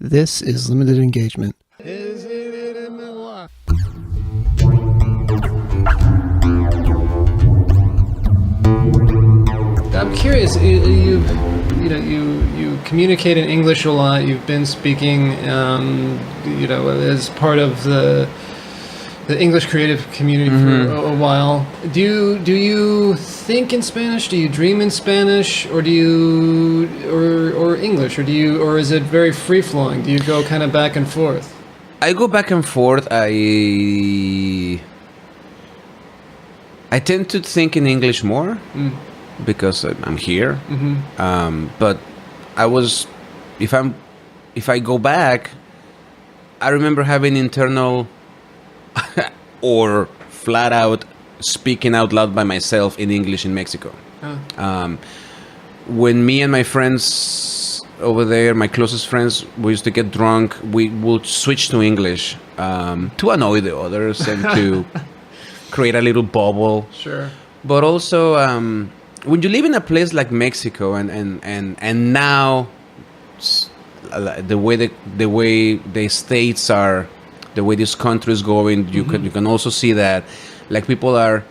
This is Limited Engagement. I'm curious. You communicate in English a lot. You've been speaking, as part of the English creative community for a while. Do you think in Spanish? Do you dream in Spanish, or do you or English, or is it very free flowing? Do you go kind of back and forth? I go back and forth. I tend to think in English more because I'm here. But if I go back, I remember having internal or flat out speaking out loud by myself in English in Mexico. When me and my friends over there, my closest friends, we used to get drunk, we would switch to English to annoy the others and to create a little bubble. Sure. But also, when you live in a place like Mexico and now the way the states are, the way this country is going, you can also see that like people are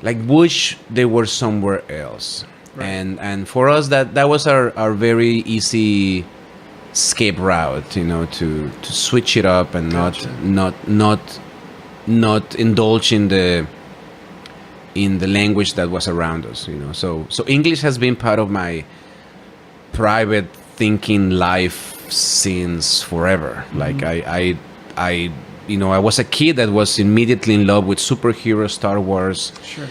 like wish they were somewhere else. Right. And for us that was our very easy escape route, to switch it up and Gotcha. not indulge in the language that was around us, So English has been part of my private thinking life since forever. Like I was a kid that was immediately in love with superheroes, Star Wars. Sure.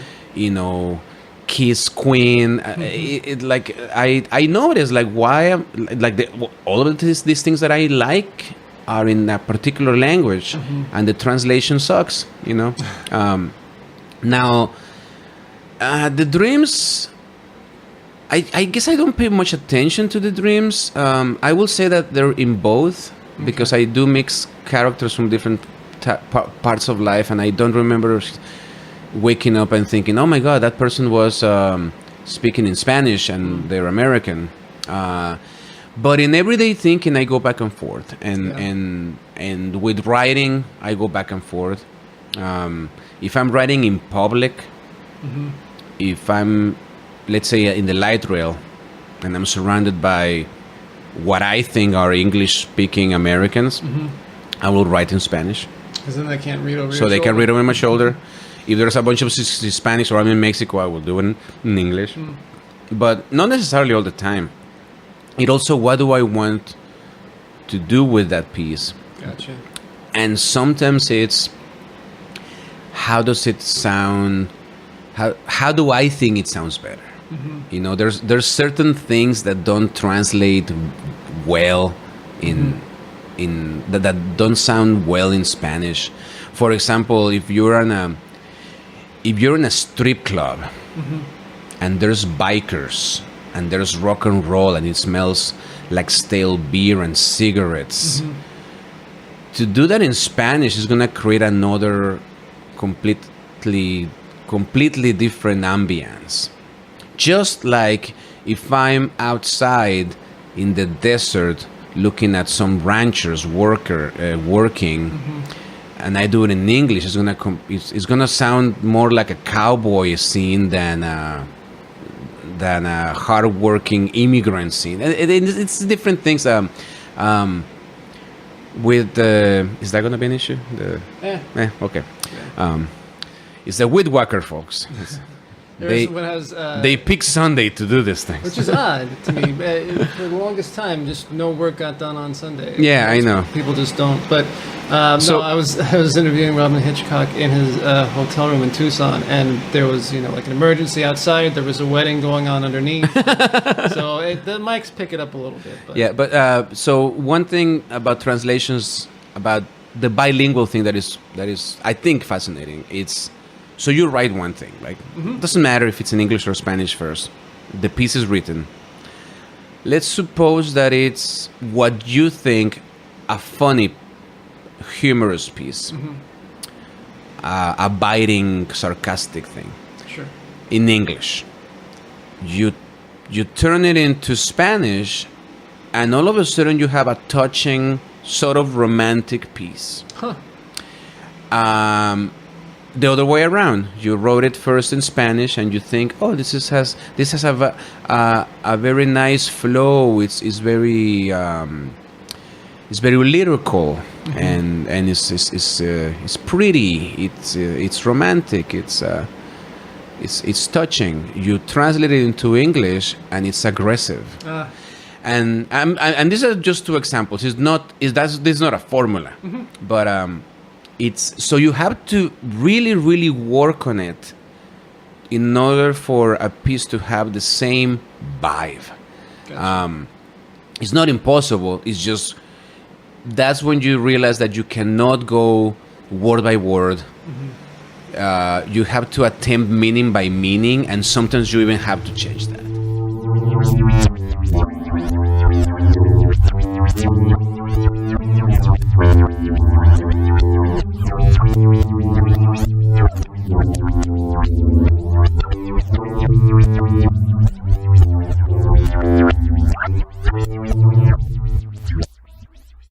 Kiss Queen. I noticed like why all of these things that I like are in a particular language, and the translation sucks. Now, the dreams. I guess I don't pay much attention to the dreams. I will say that they're in both because I do mix characters from different parts of life, and I don't remember waking up and thinking, oh my God, that person was speaking in Spanish and they're American. But in everyday thinking, I go back and forth. And with writing, I go back and forth. If I'm writing in public, if I'm, let's say, in the light rail, and I'm surrounded by what I think are English-speaking Americans, I will write in Spanish. Because then they can't read over your So they shoulder. can read over my shoulder. If there's a bunch of Hispanics or I'm in Mexico, I will do it in English. But not necessarily all the time. It also, what do I want to do with that piece? Gotcha. And sometimes it's, how does it sound? How do I think it sounds better? There's certain things that don't translate well in that don't sound well in Spanish. For example, if you're in a strip club and there's bikers and there's rock and roll and it smells like stale beer and cigarettes, to do that in Spanish is gonna create another completely different ambience. Just like if I'm outside in the desert looking at some ranchers working, and I do it in English, it's gonna sound more like a cowboy scene than a hardworking immigrant scene. It's different things. Is that gonna be an issue? Okay. It's the weed whacker folks. They pick Sunday to do this thing, Which is odd to me. For the longest time, just no work got done on Sunday. Yeah, I know. People just don't. But I was interviewing Robin Hitchcock in his hotel room in Tucson, and there was like an emergency outside. There was a wedding going on underneath. So the mics pick it up a little bit. But. Yeah, but so one thing about translations, about the bilingual thing that is I think fascinating. It's, so you write one thing, like it doesn't matter if it's in English or Spanish first. The piece is written. Let's suppose that it's what you think a funny, humorous piece, a biting, sarcastic thing. Sure. In English, you turn it into Spanish, and all of a sudden you have a touching sort of romantic piece. Huh. The other way around, you wrote it first in Spanish, and you think, oh, this has a very nice flow. It's very lyrical, and it's pretty. It's romantic. It's touching. You translate it into English, and it's aggressive. And these are just two examples. This is not a formula, but it's so you have to really, really work on it in order for a piece to have the same vibe. Gotcha. It's not impossible. It's just that's when you realize that you cannot go word by word. You have to attempt meaning by meaning, and sometimes you even have to change that.